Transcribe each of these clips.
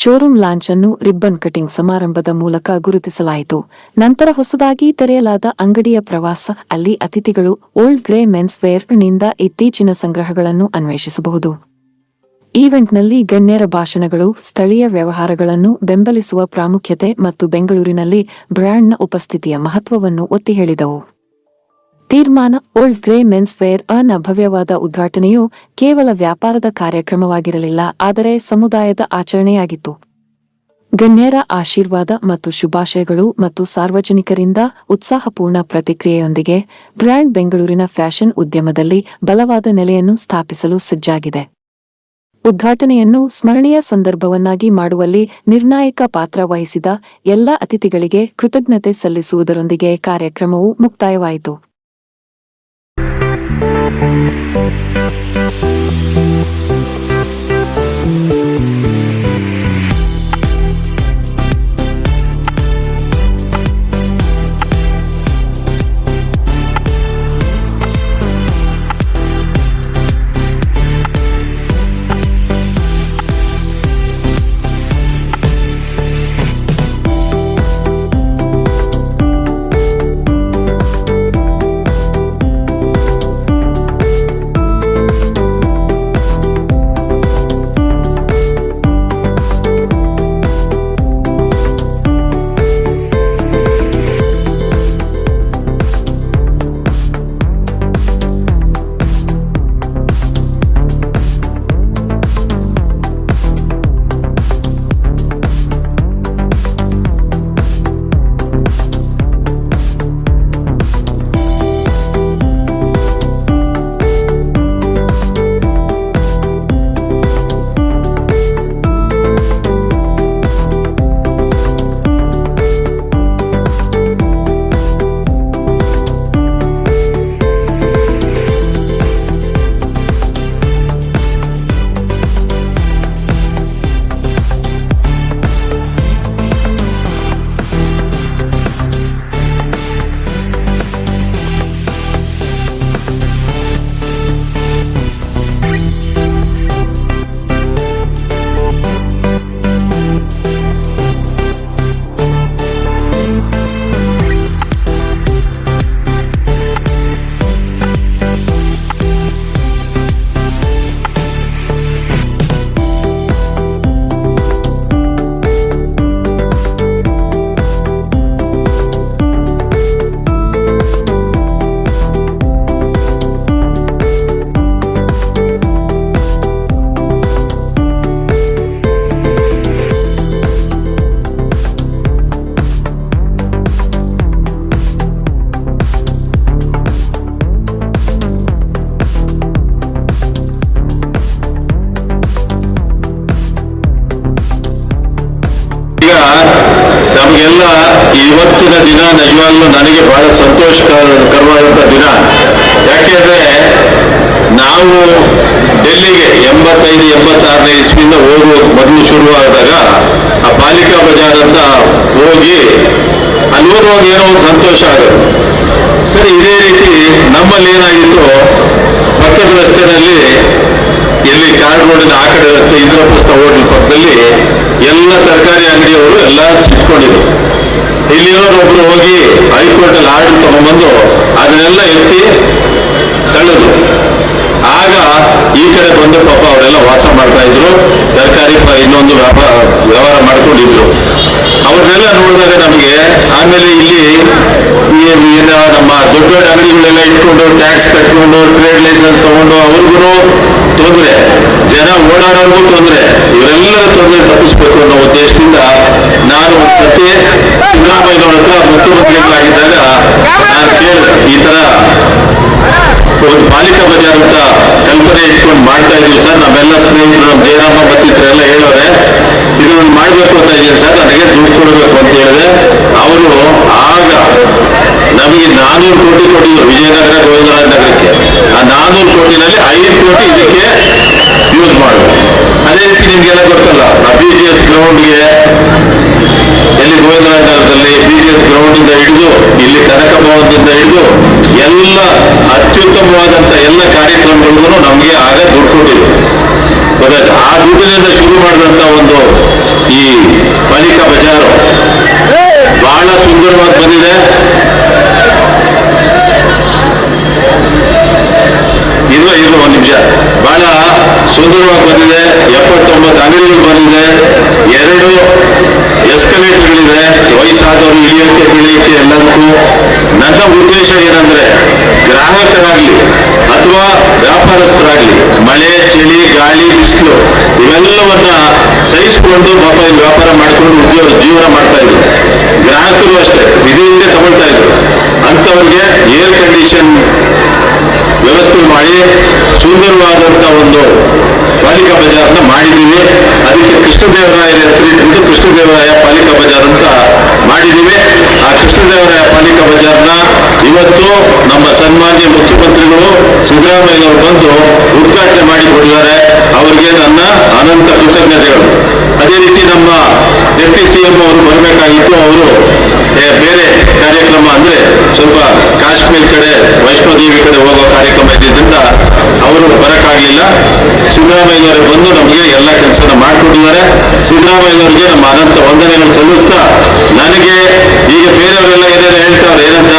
Showroom launch ಅನ್ನು ribbon cutting ಸಮಾರಂಭದ ಮೂಲಕ ಗುರುತಿಸಲಾಯಿತು. ನಂತರ ಹೊಸದಾಗಿ ತೆರೆಯಲಾದ ಅಂಗಡಿಯ ಪ್ರವಾಸ, ಅಲ್ಲಿ ಅತಿಥಿಗಳು ಓಲ್ಡ್ ಗ್ರೇ ಮೆನ್ಸ್ ವೇರ್ ನಿಂದ ಇತ್ತೀಚಿನ ಸಂಗ್ರಹಗಳನ್ನು ಅನ್ವೇಷಿಸಬಹುದು. ಈವೆಂಟ್ನಲ್ಲಿ ಗಣ್ಯರ ಭಾಷಣಗಳು, ಸ್ಥಳೀಯ ವ್ಯವಹಾರಗಳನ್ನು ಬೆಂಬಲಿಸುವ ಪ್ರಾಮುಖ್ಯತೆ ಮತ್ತು ಬೆಂಗಳೂರಿನಲ್ಲಿ ಬ್ರ್ಯಾಂಡ್ನ ಉಪಸ್ಥಿತಿಯ ಮಹತ್ವವನ್ನು ಒತ್ತಿ ಹೇಳಿದವು. ತೀರ್ಮಾನ: ಓಲ್ಡ್ ಗ್ರೇ ಮೆನ್ಸ್ ವೇರ್ ನ ಭವ್ಯವಾದ ಉದ್ಘಾಟನೆಯು ಕೇವಲ ವ್ಯಾಪಾರದ ಕಾರ್ಯಕ್ರಮವಾಗಿರಲಿಲ್ಲ, ಆದರೆ ಸಮುದಾಯದ ಆಚರಣೆಯಾಗಿತ್ತು. ಗಣ್ಯರ ಆಶೀರ್ವಾದ ಮತ್ತು ಶುಭಾಶಯಗಳು ಮತ್ತು ಸಾರ್ವಜನಿಕರಿಂದ ಉತ್ಸಾಹಪೂರ್ಣ ಪ್ರತಿಕ್ರಿಯೆಯೊಂದಿಗೆ ಬ್ರ್ಯಾಂಡ್ ಬೆಂಗಳೂರಿನ ಫ್ಯಾಷನ್ ಉದ್ಯಮದಲ್ಲಿ ಬಲವಾದ ನೆಲೆಯನ್ನು ಸ್ಥಾಪಿಸಲು ಸಜ್ಜಾಗಿದೆ. ಉದ್ಘಾಟನೆಯನ್ನು ಸ್ಮರಣೀಯ ಸಂದರ್ಭವನ್ನಾಗಿ ಮಾಡುವಲ್ಲಿ ನಿರ್ಣಾಯಕ ಪಾತ್ರ ವಹಿಸಿದ ಎಲ್ಲ ಅತಿಥಿಗಳಿಗೆ ಕೃತಜ್ಞತೆ ಸಲ್ಲಿಸುವುದರೊಂದಿಗೆ ಕಾರ್ಯಕ್ರಮವು ಮುಕ್ತಾಯವಾಯಿತು. ನಮಗೆಲ್ಲ ಇವತ್ತಿನ ದಿನ ನಿಜವಾಗ್ಲೂ ನನಗೆ ಬಹಳ ಸಂತೋಷಕರವಾದಂಥ ದಿನ. ಯಾಕೆಂದ್ರೆ ನಾವು ಡೆಲ್ಲಿಗೆ 85-86ನೇ ಇಸ್ವಿಯಿಂದ ಹೋಗುವ ಮೊದಲು ಶುರುವಾದಾಗ ಆ ಪಾಲಿಕಾ ಬಜಾರ್ ಅಂತ ಹೋಗಿ ಅಲ್ಲಿ ಹೋಗುವಾಗ ಏನೋ ಒಂದು ಸಂತೋಷ ಆಗುತ್ತೆ. ಸರಿ, ಇದೇ ರೀತಿ ನಮ್ಮಲ್ಲಿ ಏನಾಗಿತ್ತು, ಪಕ್ಕದ ರಸ್ತೆನಲ್ಲಿ ಎಲ್ಲಿ ಕಾರ್ಡ್ ರೋಡಿನ ಆ ಕಡೆ ರಸ್ತೆ ಇಂದ್ರಪ್ರಸ್ಥ ಹೋಟೆಲ್ ಪಕ್ಕದಲ್ಲಿ ಎಲ್ಲ ತರಕಾರಿ ಅಂಗಡಿಯವರು ಎಲ್ಲ ಸಿಟ್ಕೊಂಡಿದ್ರು. ಇಲ್ಲಿಯವರೊಬ್ರು ಹೋಗಿ ಹೈಕೋರ್ಟಲ್ಲಿ ಆರ್ಡರ್ ತಗೊಂಡ್ಬಂದು ಅದನ್ನೆಲ್ಲ ಎತ್ತಿ ತಳ್ಳಿದ್ರು. ಆಗ ಈ ಕಡೆ ಬಂದು ಪಾಪ ಅವರೆಲ್ಲ ವಾಸ ಮಾಡ್ತಾ ಇದ್ರು, ತರಕಾರಿ ಇನ್ನೊಂದು ವ್ಯವಹಾರ ಮಾಡ್ಕೊಂಡಿದ್ರು. ಅವ್ರನ್ನೆಲ್ಲ ನೋಡಿದಾಗ ನಮಗೆ ಆಮೇಲೆ ಇಲ್ಲಿ ನಮ್ಮ ದೊಡ್ಡ ದೊಡ್ಡ ಅಂಗಡಿಗಳೆಲ್ಲ ಇಟ್ಕೊಂಡು ಟ್ಯಾಕ್ಸ್ ಕಟ್ಕೊಂಡು ಟ್ರೇಡ್ ಲೈಸೆನ್ಸ್ ತಗೊಂಡು ಅವ್ರಿಗೂ ತೊಂದರೆ, ಜನ ಓಡಾಡೋರ್ಗೂ ತೊಂದರೆ, ಇವರೆಲ್ಲರ ತೊಂದರೆ ತಪ್ಪಿಸ್ಬೇಕು ಅನ್ನೋ ಉದ್ದೇಶದಿಂದ ನಾನು ಸತಿ ಸಿದ್ದರಾಮಯ್ಯನವ್ರ ಹತ್ರ ಮುಖ್ಯಮಂತ್ರಿಗಳಾಗಿದ್ದಾಗ ನಾನು ಕೇಳಿದೆ, ಈ ತರ ಒಂದು ಪಾಲಿಕಾ ಬಜಾರ್ ಅಂತ ಕಲ್ಪನೆ ಇಟ್ಕೊಂಡು ಮಾಡ್ತಾ ಇದೀವಿ ಸರ್, ನಮ್ಮೆಲ್ಲ ಸ್ನೇಹಿತರು ನಮ್ಮ ಜಯರಾಮ ಮತ್ತಿತರೆಲ್ಲ ಹೇಳೋರೆ, ಇದನ್ನು ಮಾಡಬೇಕು ಅಂತ ಇದ್ದೀನಿ ಸರ್, ನನಗೆ ದುಡ್ಡು ಕೊಡಬೇಕು ಅಂತ ಹೇಳಿದೆ. ಅವರು ಆಗ ನಮಗೆ 400 ಕೋಟಿ ಕೊಟ್ಟಿದ್ರು ವಿಜಯನಗರ ಗೋವಿಂದರಾಜ ನಗರಕ್ಕೆ. ಆ 400 ಕೋಟಿನಲ್ಲಿ 5 ಕೋಟಿ ಇದಕ್ಕೆ ಯೂಸ್ ಮಾಡೋದು. ಅದೇ ರೀತಿ ನಿಮ್ಗೆಲ್ಲ ಗೊತ್ತಲ್ಲ, BGS ಗ್ರೌಂಡ್ಗೆ ಎಲ್ಲಿ ಗೋವಿಂದರಾಜನಗರದಲ್ಲಿ BGS ಗ್ರೌಂಡ್ ಇಂದ ಹಿಡಿದು ಇಲ್ಲಿ ಕನಕ ಭವನದಿಂದ ಹಿಡಿದು ಎಲ್ಲ ಅತ್ಯುತ್ತಮವಾದಂತ ಎಲ್ಲ ಕಾರ್ಯಕ್ರಮಗಳಿಗೂ ನಮಗೆ ಆಗ ದುಡ್ಡು ಕೊಟ್ಟಿದ್ರು. ಆ ದುಡ್ಡಿನಿಂದ ಶುರು ಮಾಡಿದಂತ ಒಂದು ಈ ಇಟ್ಕೊಂಡು ಪಾಪ ಇಲ್ಲಿ ವ್ಯಾಪಾರ ಮಾಡಿಕೊಂಡು ಜೀವನ ಮಾಡ್ತಾ ಇದ್ರು. ಗ್ರಾಹಕರು ಅಷ್ಟೇ ಇದರಿಂದ ತಗೊಳ್ತಾ ಇದ್ರು. ಅಂಥವ್ರಿಗೆ ಏರ್ ಕಂಡೀಷನ್ ವ್ಯವಸ್ಥೆ ಮಾಡಿ ಸುಂದರವಾದಂಥ ಒಂದು ಪಾಲಿಕಾ ಬಜಾರ್ನ ಮಾಡಿದ್ದೀವಿ. ಅದಕ್ಕೆ ಕೃಷ್ಣದೇವರಾಯರ ಹೆಸರಿಟ್ಬಿಟ್ಟು ಕೃಷ್ಣದೇವರಾಯ ಪಾಲಿಕಾ ಬಜಾರ್ ಅಂತ ಮಾಡಿದ್ದೀವಿ. ಆ ಕೃಷ್ಣದೇವರಾಯ ಪಾಲಿಕಾ ಬಜಾರ್ನ ಇವತ್ತು ನಮ್ಮ ಸನ್ಮಾನ್ಯ ಮುಖ್ಯಮಂತ್ರಿಗಳು ಸಿದ್ದರಾಮಯ್ಯವರು ಬಂದು ಉದ್ಘಾಟನೆ ಮಾಡಿಕೊಟ್ಟಿದ್ದಾರೆ. ಅವರಿಗೆ ನನ್ನ ಅನಂತ ಕೃತಜ್ಞತೆಗಳು. ಅದೇ ರೀತಿ ನಮ್ಮ ಡೆಪ್ಟಿ ಸಿಎಂ ಅವರು ಬರಬೇಕಾಗಿತ್ತು. ಅವರು ಬೇರೆ ಕಾರ್ಯಕ್ರಮ ಅಂದ್ರೆ ಸ್ವಲ್ಪ ಕಾಶ್ಮೀರ್ ಕಡೆ ವೈಷ್ಣೋದೇವಿ ಕಡೆ ಹೋಗೋ ಕಾರ್ಯಕ್ರಮ ಇದ್ದಿದ್ದರಿಂದ ಅವರು ಬರಕ್ಕಾಗಲಿಲ್ಲ. ಸಿದ್ದರಾಮಯ್ಯವರು ಬಂದು ನಮಗೆ ಎಲ್ಲ ಕೆಲಸನ ಮಾಡಿಕೊಟ್ಟಿದ್ದಾರೆ. ಸಿದ್ದರಾಮಯ್ಯವರಿಗೆ ನಮ್ಮ ಅನಂತ ವಂದನೆಗಳು ಸಲ್ಲಿಸ್ತಾ, ನನಗೆ ಈಗ ಬೇರೆಯವರೆಲ್ಲ ಏನೇನು ಹೇಳ್ತಾರೆ, ಏನಂತ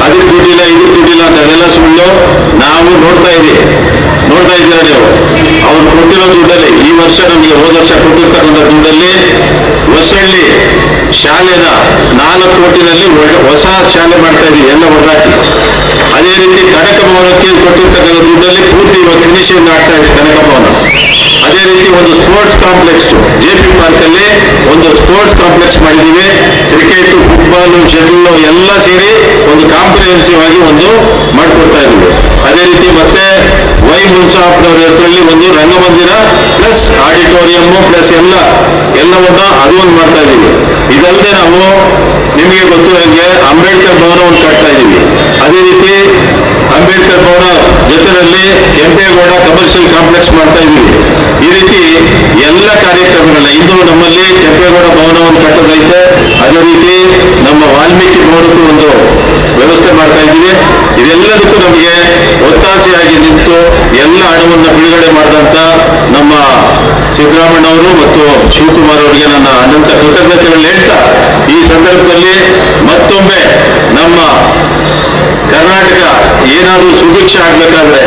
ಅದಕ್ಕೆ ದುಡ್ಡಿಲ್ಲ ಇದಕ್ಕೆ ದುಡ್ಡಿಲ್ಲ ಅಂತ, ಅದೆಲ್ಲ ಸುಳ್ಳು. ನಾವು ನೋಡ್ತಾ ಇದ್ದೀರಾ ನೀವು, ಅವ್ರು ಕೊಟ್ಟಿರೋ ದುಡ್ಡಲ್ಲಿ ಈ ವರ್ಷ ನಮಗೆ ಹೋದ ವರ್ಷ ಕೊಟ್ಟಿರ್ತಕ್ಕಂಥ ದುಡ್ಡಲ್ಲಿ ಹೊಸಳ್ಳಿ ಶಾಲೆನ 4 ಕೋಟಿನಲ್ಲಿ ಹೊಸ ಶಾಲೆ ಮಾಡ್ತಾ ಇದೀವಿ, ಎಲ್ಲ ಹೊರದಾಕಿ. ಅದೇ ರೀತಿ ಕನಕ ಭವನಕ್ಕೆ ಕೊಟ್ಟಿರ್ತಕ್ಕಂಥ ದುಡ್ಡಲ್ಲಿ ಪೂರ್ತಿ ಇವಾಗ ಫಿನಿಶಿಂಗ್ ಆಗ್ತಾ ಇದೆ ಕನಕ ಭವನ. ಅದೇ ರೀತಿ ಒಂದು ಸ್ಪೋರ್ಟ್ಸ್ ಕಾಂಪ್ಲೆಕ್ಸ್ JP ಪಾರ್ಕ್ ಅಲ್ಲಿ ಒಂದು ಸ್ಪೋರ್ಟ್ಸ್ ಕಾಂಪ್ಲೆಕ್ಸ್ ಮಾಡಿದ್ದೀವಿ. ಕ್ರಿಕೆಟ್, ಫುಟ್ಬಾಲ್, ಶಟಲ್ ಎಲ್ಲ ಸೇರಿ ಒಂದು ಕಾಂಪ್ರಿಹೆನ್ಸಿವ್ ಆಗಿ ಒಂದು ಮಾಡ್ಕೊಡ್ತಾ ಇದ್ದೀವಿ. ಅದೇ ರೀತಿ ಮತ್ತೆ ವೈ ಮುನ್ಸಾಫ್ನವರ ಹೆಸರಲ್ಲಿ ಒಂದು ರಂಗಮಂದಿರ ಪ್ಲಸ್ ಆಡಿಟೋರಿಯಂ ಪ್ಲಸ್ ಎಲ್ಲವನ್ನ ಅದು ಒಂದು ಮಾಡ್ತಾ ಇದ್ದೀವಿ. ಇದಲ್ಲದೆ ನಾವು ನಿಮಗೆ ಗೊತ್ತು ಹಾಗೆ ಅಂಬೇಡ್ಕರ್ ಭವನ ಒಂದು ಕಟ್ತಾ ಇದ್ದೀವಿ. ಅದೇ ರೀತಿ ಅಂಬೇಡ್ಕರ್ ಭವನ ಜೊತೆಯಲ್ಲಿ ಕೆಂಪೇಗೌಡ ಕಮರ್ಷಿಯಲ್ ಕಾಂಪ್ಲೆಕ್ಸ್ ಮಾಡ್ತಾ ಇದ್ದೀವಿ. ಈ ರೀತಿ ಎಲ್ಲ ಕಾರ್ಯಕ್ರಮಗಳನ್ನ ಇಂದು ನಮ್ಮಲ್ಲಿ ಕೆಂಪೇಗೌಡ ಭವನವನ್ನು ಕಟ್ಟೋದೈತೆ. ಅದೇ ರೀತಿ ನಮ್ಮ ವಾಲ್ಮೀಕಿ ಭವನಕ್ಕೂ ಒಂದು ವ್ಯವಸ್ಥೆ ಮಾಡ್ತಾ ಇದ್ದೀವಿ. ಇದೆಲ್ಲದಕ್ಕೂ ನಮಗೆ ಒತ್ತಾಸೆಯಾಗಿ ನಿಂತು ಎಲ್ಲ ಹಣವನ್ನು ಬಿಡುಗಡೆ ಮಾಡಿದಂತ ನಮ್ಮ ಸಿದ್ದರಾಮಯ್ಯನವರು ಮತ್ತು ಶಿವಕುಮಾರ್ ಅವರಿಗೆ ನನ್ನ ಅನಂತ ಕೃತಜ್ಞತೆಗಳನ್ನ ಹೇಳ್ತಾ, ಈ ಸಂದರ್ಭದಲ್ಲಿ ಮತ್ತೊಮ್ಮೆ ನಮ್ಮ ಕರ್ನಾಟಕ ಏನಾದರೂ ಸುಭಿಕ್ಷ ಆಗ್ಬೇಕಾದ್ರೆ,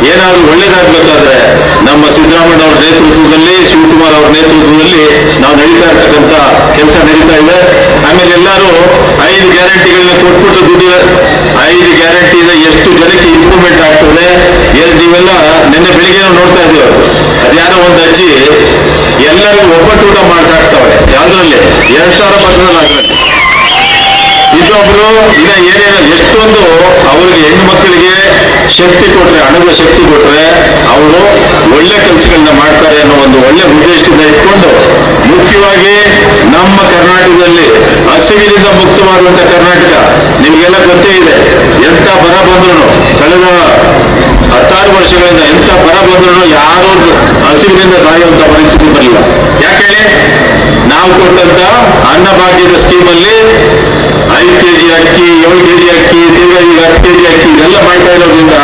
ಏನಾದರೂ ಒಳ್ಳೇದಾಗ್ಬೇಕಾದ್ರೆ ನಮ್ಮ ಸಿದ್ದರಾಮಯ್ಯನವರ ನೇತೃತ್ವದಲ್ಲಿ, ಶಿವಕುಮಾರ್ ಅವರ ನೇತೃತ್ವದಲ್ಲಿ ನಾವು ನಡೀತಾ ಇರ್ತಕ್ಕಂಥ ಕೆಲಸ ನಡೀತಾ ಇದೆ. ಆಮೇಲೆ ಎಲ್ಲರೂ 5 ಗ್ಯಾರಂಟಿಗಳನ್ನ ಕೊಟ್ಬಿಟ್ಟು ದುಡ್ಡು 5 ಗ್ಯಾರಂಟಿಯಿಂದ ಎಷ್ಟು ಜನಕ್ಕೆ ಇಂಪ್ರೂವ್ಮೆಂಟ್ ಆಗ್ತದೆ. ನೀವೆಲ್ಲ ನಿನ್ನೆ ಬೆಳಿಗ್ಗೆ ನೋಡ್ತಾ ಇದ್ದೀವಿ, ಅದ್ಯಾರೋ ಒಂದು ಅಜ್ಜಿ ಎಲ್ಲರಿಗೂ ಒಬ್ಬಟ್ಟು ಊಟ ಮಾಡ್ತಾಕ್ತವ್ರೆ. ಯಾವ್ದ್ರಲ್ಲಿ 2000 ಮಕ್ಕಳಲ್ಲಿ ಇನ್ನೊಬ್ರು ಈಗ ಏನೇನು ಎಷ್ಟೊಂದು ಅವರಿಗೆ ಹೆಣ್ಣು ಮಕ್ಕಳಿಗೆ ಶಕ್ತಿ ಕೊಟ್ರೆ, ಹಣದ ಶಕ್ತಿ ಕೊಟ್ರೆ ಅವರು ಒಳ್ಳೆ ಕೆಲಸಗಳನ್ನ ಮಾಡ್ತಾರೆ ಅನ್ನೋ ಒಂದು ಒಳ್ಳೆ ಉದ್ದೇಶದಿಂದ ಇಟ್ಕೊಂಡು, ಮುಖ್ಯವಾಗಿ ನಮ್ಮ ಕರ್ನಾಟಕದಲ್ಲಿ ಹಸಿವಿನಿಂದ ಮುಕ್ತವಾದಂತ ಕರ್ನಾಟಕ ನಿಮಗೆಲ್ಲ ಗೊತ್ತೇ ಇದೆ. ಎಂತ ಬರ ಬಂದ್ರು ಕಳೆದ 16 ವರ್ಷಗಳಿಂದ ಎಂತ ಬರ ಬಂದ್ರು ಯಾರು ಹಸಿವಿನಿಂದ ಸಾಯುವಂತ ಪರಿಸ್ಥಿತಿ ಬರಲಿಲ್ಲ. ಯಾಕೆ ಹೇಳಿ, ನಾವು ಕೊಟ್ಟಂತ ಅನ್ನಭಾಗ್ಯದ ಸ್ಕೀಮಲ್ಲಿ 5 kg ಅಕ್ಕಿ, 7 kg ಅಕ್ಕಿ, ತಿರ್ಗಾ ಈಗ 10 kg ಅಕ್ಕಿ ಇದೆಲ್ಲ ಮಾಡ್ತಾ ಇರೋದ್ರಿಂದ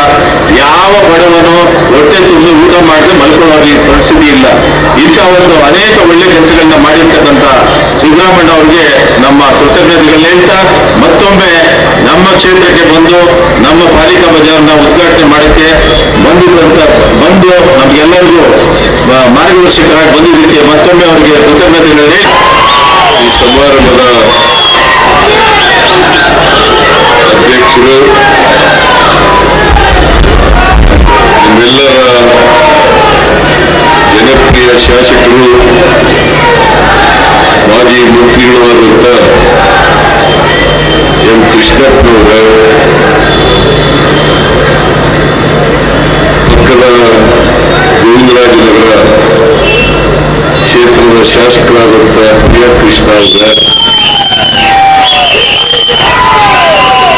ಯಾವ ಬಡವನು ಹೊಟ್ಟೆ ತುಂಬಿ ಊಟ ಮಾಡದೆ ಮಲ್ಕೊಳ್ಳೋ ಪರಿಸ್ಥಿತಿ ಇಲ್ಲ. ಇಂಥ ಒಂದು ಅನೇಕ ಒಳ್ಳೆ ಕೆಲಸಗಳನ್ನ ಮಾಡಿರ್ತಕ್ಕಂಥ ಸಿದ್ದರಾಮಯ್ಯ ಅವರಿಗೆ ನಮ್ಮ ಕೃತಜ್ಞತೆಗಳನ್ನ ಹೇಳ್ತಾ, ಮತ್ತೊಮ್ಮೆ ನಮ್ಮ ಕ್ಷೇತ್ರಕ್ಕೆ ಬಂದು ನಮ್ಮ ಪಾಲಿಕಾ ಬಜಾರ್ನ ಉದ್ಘಾಟನೆ ಮಾಡಕ್ಕೆ ಬಂದು ನಮ್ಗೆಲ್ಲರಿಗೂ ಮಾರ್ಗದರ್ಶಕರಾಗಿ ಬಂದಿದ್ದಕ್ಕೆ ಮತ್ತೊಮ್ಮೆ ಅವರಿಗೆ ಕೃತಜ್ಞತೆಗಳಲ್ಲಿ ಈ ಸಮಾರಂಭದ ಅಧ್ಯಕ್ಷರು, ನಿಮ್ಮೆಲ್ಲರ ಜನಪ್ರಿಯ ಶಾಸಕರು, ಮಾಜಿ ಮಂತ್ರಿಗಳು ಆದಂತ ಎಂ ಕೃಷ್ಣಪ್ಪನವರ, ಪಕ್ಕದ ಗೋವಿಂದರಾಜನಗರ ಕ್ಷೇತ್ರದ ಶಾಸಕರಾದಂಥ ಪ್ರಿಯಕೃಷ್ಣ ಅವರ,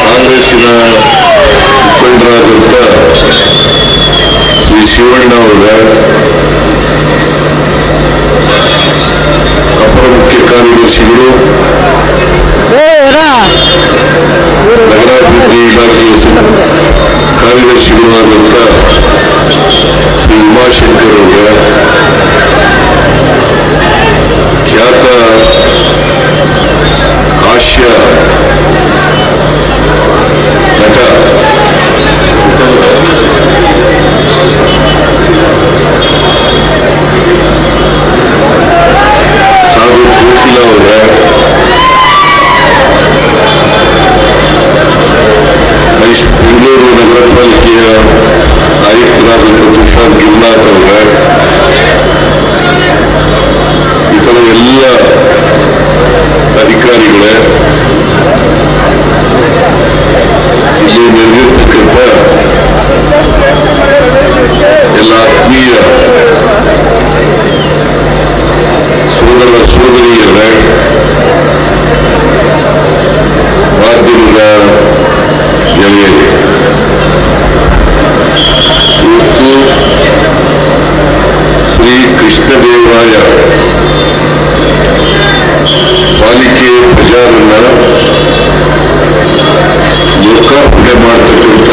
ಕಾಂಗ್ರೆಸ್ಸಿನ ಮುಖಂಡರಾದಂಥ ಶ್ರೀ ಶಿವಣ್ಣ ಅವರ, ಅಪರ ಮುಖ್ಯ ಕಾರ್ಯದರ್ಶಿಗಳು, ನಗರಾಭಿವೃದ್ಧಿ ಇಲಾಖೆಯ ಕಾರ್ಯದರ್ಶಿಗಳು ಆದಂಥ ಶ್ರೀ ಉಮಾಶಂಕರ್ ಅವರ, ಖ್ಯಾತ ಹಾಸ್ಯ ನಟ ಸಾಧು ಕೋಕಿಲ ಅವರ, ಬೆಂಗಳೂರು ನಗರ ಪಾಲಿಕೆಯ ಆಯುಕ್ತರಾದಂಥ ತುಷಾರ್ ಗಿರಿನಾಥ್ ಅವರ, ಸಹೋದರಿಯರ, ಮಾಧ್ಯಮದ ಗೆಳೆಯರೇ, ಇವತ್ತು ಶ್ರೀ ಕೃಷ್ಣದೇವರಾಯ ಪಾಲಿಕೆ ಬಜಾರನ್ನ ಲೋಕಾರ್ಪಣೆ ಮಾಡತಕ್ಕಂಥ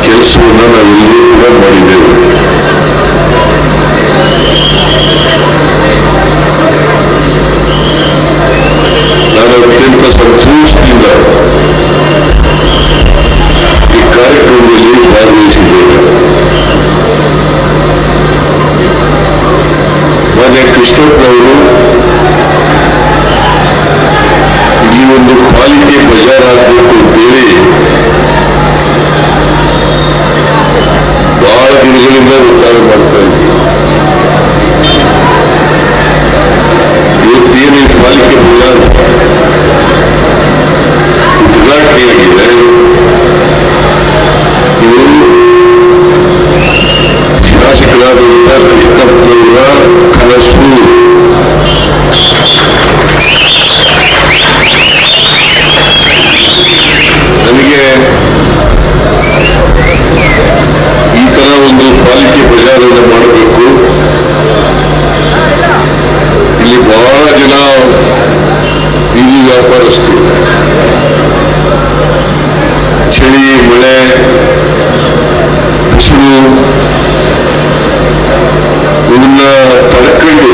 ಕೆಲಸವನ್ನು ನಾವೆಲ್ಲರೂ ಕೂಡ ಮಾಡಿದ್ದೇವೆ. ನಾನು ಅತ್ಯಂತ ಸಂತೋಷದಿಂದ ಈ ಕಾರ್ಯಕ್ರಮದಲ್ಲಿ ಭಾಗವಹಿಸಿದ್ದೇನೆ. ಮಾನ್ಯ ಕೃಷ್ಣಪ್ಪನವರು ಇಲ್ಲಿ ಒಂದು ಪಾಲಿಕೆ ಬಜಾರ್ ಆಗಬೇಕು ಅಂತೇಳಿ ಬಹಳ ದಿನಗಳಿಂದ ಒತ್ತಾಯ ಮಾಡ್ತಾ ಇದ್ದೀವಿ. ಇವತ್ತೇನು ಈ ಪಾಲಿಕೆ ಬಜಾರ್ ಉದ್ಘಾಟನೆಯಾಗಿದೆ, ಇದು ಶಾಸಕರಾದಂಥ ಕೃಷ್ಣಪ್ಪನವರ ಕನಸು. ನನಗೆ ಈ ತರ ಒಂದು ಪಾಲಿಕೆ ಬಜಾರನ್ನು ಮಾಡಬೇಕು, ಇಲ್ಲಿ ಬಹಳ ಜನ ಬೀದಿ ವ್ಯಾಪಾರಸ್ಥರು ಚಳಿ, ಮಳೆ, ಬಿಸಿಲು ಇವನ್ನ ತಡ್ಕೊಂಡು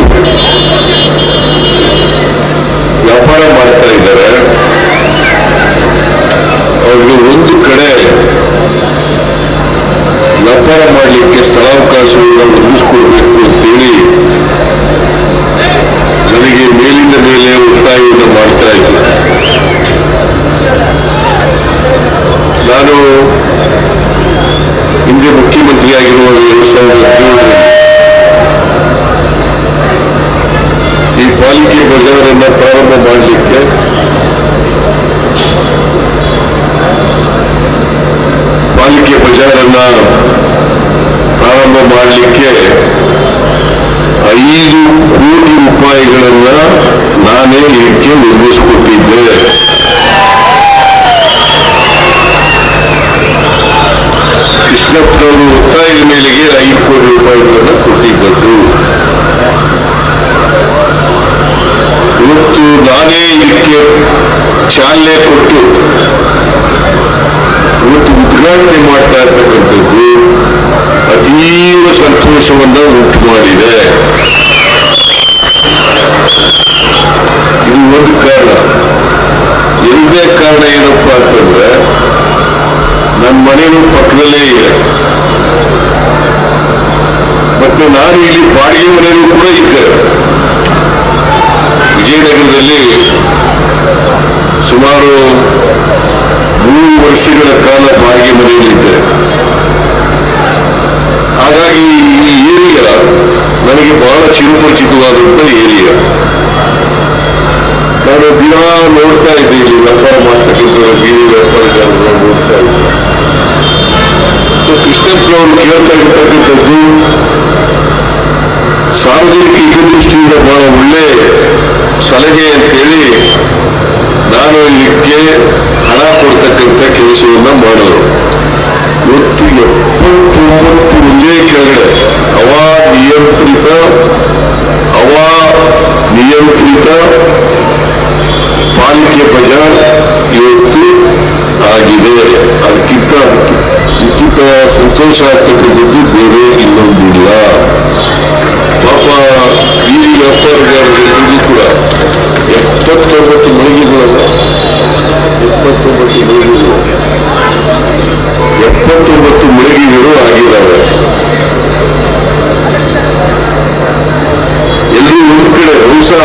ವ್ಯಾಪಾರ ಮಾಡ್ತಾ ಇದ್ದಾರೆ. ಅವ್ರಿಗೆ ಒಂದು ಕಡೆ ವ್ಯಾಪಾರ ಮಾಡಲಿಕ್ಕೆ ಸ್ಥಳಾವಕಾಶವನ್ನು ಒದಗಿಸಿಕೊಡ್ಬೇಕು ಅಂತೇಳಿ ನನಗೆ ಮೇಲಿಂದ ಮೇಲೆ ಒತ್ತಾಯವನ್ನು ಮಾಡ್ತಾ ಇದ್ದೆ. ನಾನು ಹಿಂದೆ ಮುಖ್ಯಮಂತ್ರಿಯಾಗಿರುವಾಗ 2017 ಈ ಪಾಲಿಕೆ ಬಜಾರನ್ನು ಪ್ರಾರಂಭ ಮಾಡಲಿಕ್ಕೆ ಪಾಲಿಕೆ ಬಜಾರನ್ನ ಪ್ರಾರಂಭ ಮಾಡಲಿಕ್ಕೆ 5 ಕೋಟಿ ರೂಪಾಯಿಗಳನ್ನ ನಾನೇ ಇದಕ್ಕೆ ಒದಗಿಸಿಕೊಟ್ಟಿದ್ದೆ. ಕೃಷ್ಣಪ್ಪನವರು ಒತ್ತಾಯದ ಮೇಲೆಗೆ 5 ಕೋಟಿ ರೂಪಾಯಿಗಳನ್ನ ಕೊಟ್ಟಿದ್ದದ್ದು. ಇವತ್ತು ನಾನೇ ಇದಕ್ಕೆ ಚಾಲನೆ ಕೊಟ್ಟು ಇವತ್ತು ಉದ್ಘಾಟನೆ ಮಾಡ್ತಾ ಇರ್ತಕ್ಕಂಥದ್ದು ಅತೀವ ಸಂತೋಷವನ್ನ ಉಂಟು ಮಾಡಿದೆ. ಇದು ಒಂದು ಕಾರಣ. ಎರಡನೇ ಕಾರಣ ಏನಪ್ಪಾ ಅಂತಂದ್ರೆ, ನನ್ನ ಮನೆಯೂ ಪಕ್ಕದಲ್ಲೇ ಇದೆ, ಮತ್ತೆ ನಾನು ಇಲ್ಲಿ ಬಾಡಿಗೆ ಮನೆಯಲ್ಲೂ ಕೂಡ ಇದ್ದೆ. ವಿಜಯನಗರದಲ್ಲಿ ಸುಮಾರು 3 ವರ್ಷಗಳ ಕಾಲ ಬಾಡಿಗೆ ಮನೆಯಲ್ಲಿದ್ದೆ. ಹಾಗಾಗಿ ಈ ಏರಿಯಾ ನನಗೆ ಬಹಳ ಚಿರಪರಿಚಿತವಾದಂಥ ಏರಿಯಾ. ನಾನು ದಿನ ನೋಡ್ತಾ ಇದ್ದೆ, ಇಲ್ಲಿ ವ್ಯಾಪಾರ ಮಾಡ್ತಕ್ಕಂಥ ಬೀದಿ ವ್ಯಾಪಾರಗಾರರು ನೋಡ್ತಾ ಇದ್ದೆ. ಸೊ ಕೃಷ್ಣಪ್ಪನವರು ಕೇಳ್ತಾ ಇರ್ತಕ್ಕಂಥದ್ದು ಸಾರ್ವಜನಿಕ ಹಿತದೃಷ್ಟಿಯಿಂದ ಬಹಳ ಒಳ್ಳೆ ಸಲಹೆ ಅಂತೇಳಿ ನಾನು ಇದಕ್ಕೆ ಹಣ ಕೊಡ್ತಕ್ಕಂಥ ಕೆಲಸವನ್ನ ಮಾಡೋರು. ಇವತ್ತು 79 ಒಂದೇ ಕೆಳಗಡೆ ನಿಯಂತ್ರಿತ ಪಾಲಿಕೆ ಬಜಾರ್ ಇವತ್ತು ಆಗಿದೆ. ಅದಕ್ಕಿಂತ ಉಚಿತ ಸಂತೋಷ ಆಗ್ತಕ್ಕಂಥದ್ದು ಬೇರೆ ಇನ್ನೊಂದಿಲ್ಲ. ಪಾಪ ಬೀದಿ ವ್ಯಾಪಾರಗಾರರಿಗೂ ಕೂಡ 79 ಮಳಿಗೆಗಳಲ್ಲ, 79 ಮಳಿಗೆಗಳು ಆಗಿದ್ದಾವೆ. ಎಲ್ಲರೂ ಒಂದು ಕಡೆ ಬಹುಶಃ